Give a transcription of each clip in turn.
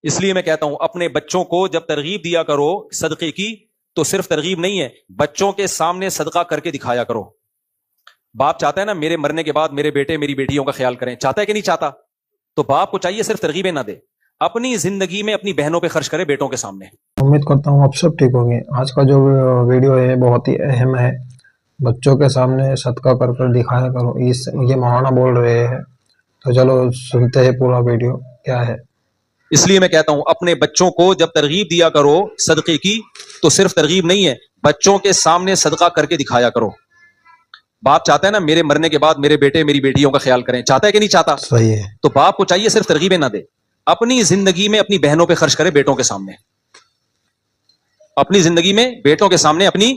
اس لیے میں کہتا ہوں اپنے بچوں کو جب ترغیب دیا کرو صدقے کی تو صرف ترغیب نہیں ہے، بچوں کے سامنے صدقہ کر کے دکھایا کرو. باپ چاہتا ہے نا میرے مرنے کے بعد میرے بیٹے میری بیٹیوں کا خیال کریں، چاہتا ہے کہ نہیں چاہتا؟ تو باپ کو چاہیے صرف ترغیبیں نہ دے، اپنی زندگی میں اپنی بہنوں پہ خرچ کرے بیٹوں کے سامنے. امید کرتا ہوں آپ سب ٹھیک ہوں گے. آج کا جو ویڈیو ہے بہت ہی اہم ہے. بچوں کے سامنے صدقہ کر کر دکھایا کرو، یہ مولانا بول رہے ہیں. تو چلو سنتے ہیں پورا ویڈیو کیا ہے. اس لیے میں کہتا ہوں اپنے بچوں کو جب ترغیب دیا کرو صدقے کی تو صرف ترغیب نہیں ہے، بچوں کے سامنے صدقہ کر کے دکھایا کرو. باپ چاہتا ہے نا میرے مرنے کے بعد میرے بیٹے میری بیٹیوں کا خیال کریں، چاہتا ہے کہ نہیں چاہتا؟ صحیح ہے. تو باپ کو چاہیے صرف ترغیبیں نہ دے، اپنی زندگی میں اپنی بہنوں پہ خرچ کرے بیٹوں کے سامنے. اپنی زندگی میں بیٹوں کے سامنے اپنی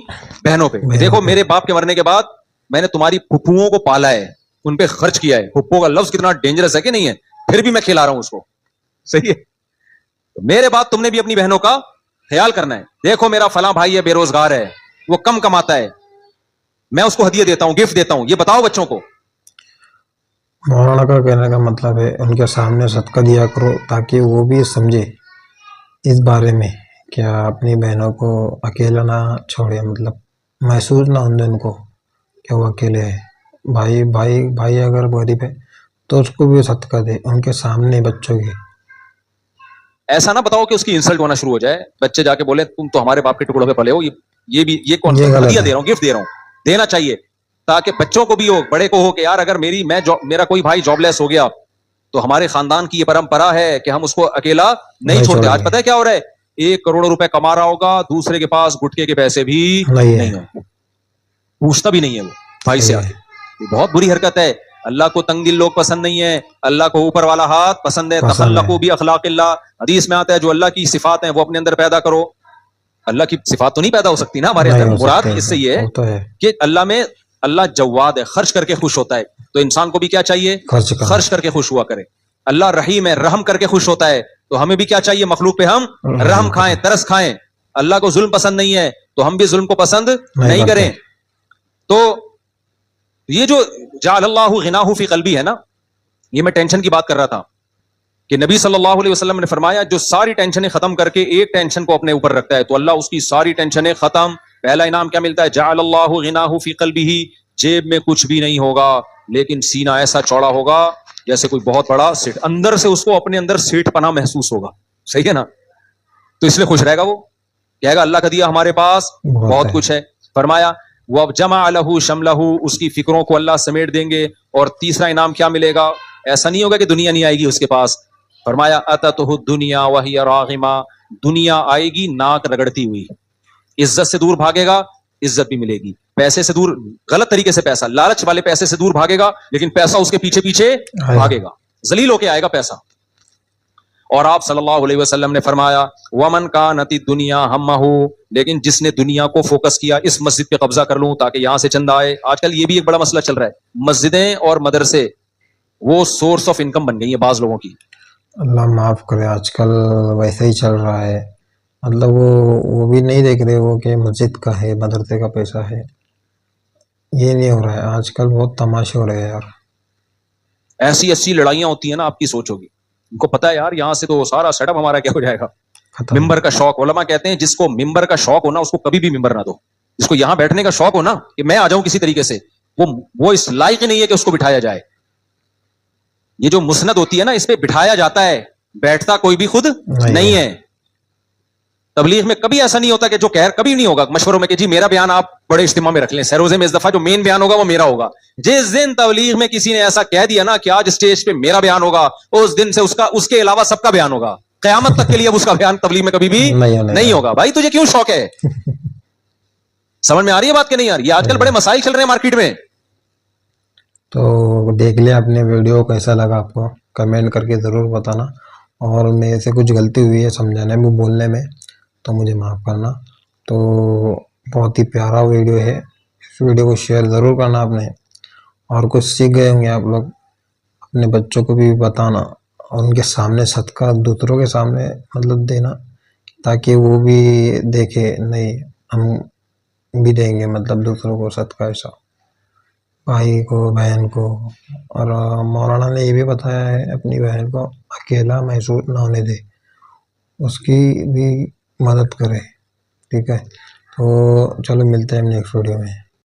بہنوں پہ. دیکھو میرے باپ کے مرنے کے بعد میں نے تمہاری پھپھوؤں کو پالا ہے، ان پہ خرچ کیا ہے. پھپھو کا لفظ کتنا ڈینجرس ہے کہ نہیں ہے، پھر بھی میں کھلا رہا ہوں اس کو. صحیح ہے. میرے بعد تم نے بھی اپنی بہنوں کا خیال کرنا ہے. دیکھو میرا فلاں بھائی ہے، بے روزگار ہے، وہ کم کماتا ہے، میں اس کو ہدیہ دیتا ہوں، گفٹ دیتا ہوں. یہ بتاؤ بچوں کو. مولانا کا کہنے کا مطلب ہے ان کے سامنے صدقہ دیا کرو تاکہ وہ بھی سمجھے اس بارے میں، کیا اپنی بہنوں کو اکیلا نہ چھوڑے، مطلب محسوس نہ ہوں ان کو کہ وہ اکیلے ہے. بھائی اگر غریب ہے تو اس کو بھی صدقہ دے ان کے سامنے بچوں کے. ایسا نہ بتاؤ کہ اس کی انسلٹ ہونا شروع ہو جائے، بچے جا کے بولے تم تو ہمارے باپ کے ٹکڑوں پہ پلے ہو. یہ کون سا ہدیہ دے رہا ہوں، گفٹ دے رہا ہوں. دینا چاہیے تاکہ بچوں کو بھی ہو، بڑے کو ہو کہ یار اگر میرا کوئی بھائی جاب لیس ہو گیا تو ہمارے خاندان کی یہ پرمپرا ہے کہ ہم اس کو اکیلا نہیں چھوڑتے. آج پتہ ہے کیا ہو رہا ہے، 1 کروڑ روپے کما رہا ہوگا، دوسرے کے پاس گٹکے کے پیسے بھی نہیں ہوں، پوچھتا بھی نہیں ہے وہ بھائی سے آ کے. یہ بہت بری حرکت ہے. اللہ کو تنگ دل لوگ پسند نہیں ہے، اللہ کو اوپر والا ہاتھ پسند ہے. تخلقوا باخلاق اللہ، حدیث میں آتا ہے جو اللہ کی صفات ہیں وہ اپنے اندر پیدا کرو. اللہ کی صفات تو نہیں پیدا ہو سکتی نا ہمارے اندر. مراد اس سے یہ ہے کہ اللہ جواد ہے، خرچ کر کے خوش ہوتا ہے. تو انسان کو بھی کیا چاہیے، خرچ کر کے خوش ہوا کرے. اللہ رحیم ہے، رحم کر کے خوش ہوتا ہے. تو ہمیں بھی کیا چاہیے، مخلوق پہ ہم رحم کھائیں، ترس کھائیں. اللہ کو ظلم پسند نہیں ہے تو ہم بھی ظلم کو پسند نہیں کریں. تو یہ جو جعل اللہ غناہ فی قلبی ہے نا، یہ میں ٹینشن کی بات کر رہا تھا کہ نبی صلی اللہ علیہ وسلم نے فرمایا جو ساری ٹینشنیں ختم کر کے ایک ٹینشن کو اپنے اوپر رکھتا ہے تو اللہ اس کی ساری ٹینشنیں ختم. پہلا انعام کیا ملتا ہے، جعل اللہ غناہ فی قلبہ. جیب میں کچھ بھی نہیں ہوگا لیکن سینہ ایسا چوڑا ہوگا جیسے کوئی بہت بڑا سیٹ، اندر سے اس کو اپنے اندر سیٹ پناہ محسوس ہوگا. صحیح ہے نا؟ تو اس لیے خوش رہے گا، وہ کہے گا اللہ کا دیا ہمارے پاس بہت کچھ ہے. فرمایا وَجَمَعَ لَهُ شَمْلَهُ، اس کی فکروں کو اللہ سمیٹ دیں گے. اور تیسرا انعام کیا ملے گا، ایسا نہیں ہوگا کہ دنیا نہیں آئے گی اس کے پاس. فرمایا أَتَتْهُ الدُّنْيَا وَهِيَ رَاغِمَةٌ، دنیا آئے گی ناک رگڑتی ہوئی. عزت سے دور بھاگے گا، عزت بھی ملے گی. پیسے سے دور، غلط طریقے سے پیسہ، لالچ والے پیسے سے دور بھاگے گا لیکن پیسہ اس کے پیچھے پیچھے بھاگے گا، ذلیل ہو کے آئے گا پیسہ. اور آپ صلی اللہ علیہ وسلم نے فرمایا وَمَنْ كَانَتِ الدُّنْيَا هَمَّهُ، لیکن جس نے دنیا کو فوکس کیا، اس مسجد پہ قبضہ کر لوں تاکہ یہاں سے چندہ آئے. آج کل یہ بھی ایک بڑا مسئلہ چل رہا ہے، مسجدیں اور مدرسے وہ سورس آف انکم بن گئی ہیں بعض لوگوں کی. اللہ معاف کرے، آج کل ویسے ہی چل رہا ہے. مطلب وہ بھی نہیں دیکھ رہے وہ کہ مسجد کا ہے، مدرسے کا پیسہ ہے. یہ نہیں ہو رہا ہے آج کل، بہت تماشے ہو رہے ہیں یار. ایسی لڑائیاں ہوتی ہیں نا، آپ کی سوچ ہوگی. ان کو پتا ہے یار یہاں سے تو سارا سیٹ اپ ہمارا کیا ہو جائے گا. ممبر کا شوق، علماء کہتے ہیں جس کو ممبر کا شوق ہو نا اس کو کبھی بھی ممبر نہ دو. جس کو یہاں بیٹھنے کا شوق ہو نا کہ میں آ جاؤں کسی طریقے سے، وہ اس لائق نہیں ہے کہ اس کو بٹھایا جائے. یہ جو مسند ہوتی ہے نا اس پہ بٹھایا جاتا ہے، بیٹھتا کوئی بھی خود نہیں ہے. تبلیغ میں کبھی ایسا نہیں ہوتا کہ جو کہہ کبھی نہیں ہوگا مشوروں میں کہ جی میرا بیان آپ بڑے اجتماع میں رکھ لیں. سیروزے میں اس دفعہ جو مین بیان ہوگا وہ میرا ہوگا. جس دن تبلیغ میں کسی نے ایسا کہہ دیا نا کہ آج اسٹیج پہ میرا بیان ہوگا، اس دن سے اس کے علاوہ سب کا بیان ہوگا. قیامت تک کے لیے اس کا بیان تبلیغ میں کبھی بھی نہیں ہوگا. بھائی تجھے کیوں شوق ہے؟ سمجھ میں آ رہی ہے بات کہ نہیں آ رہی؟ یہ آج کل بڑے مسائل چل رہے ہیں مارکیٹ میں. تو دیکھ لیا اپنے ویڈیو، کیسا لگا آپ کو کمنٹ کر کے ضرور بتانا. اور میرے سے کچھ غلطی ہوئی ہے سمجھانے میں، بولنے میں، تو مجھے معاف کرنا. تو بہت ہی پیارا ویڈیو ہے، اس ویڈیو کو شیئر ضرور کرنا آپ نے. اور کچھ سیکھ گئے ہوں گے آپ لوگ، اپنے بچوں کو بھی بتانا اور ان کے سامنے صدقہ دوسروں کے سامنے مطلب دینا تاکہ وہ بھی دیکھے نہیں ہم بھی دیں گے مطلب دوسروں کو صدقہ ایسا، بھائی کو بہن کو. اور مولانا نے یہ بھی بتایا ہے اپنی بہن کو اکیلا محسوس نہ ہونے دے، اس کی بھی مدد کرے. ٹھیک ہے, تو چلو ملتے ہیں نیکسٹ ویڈیو میں.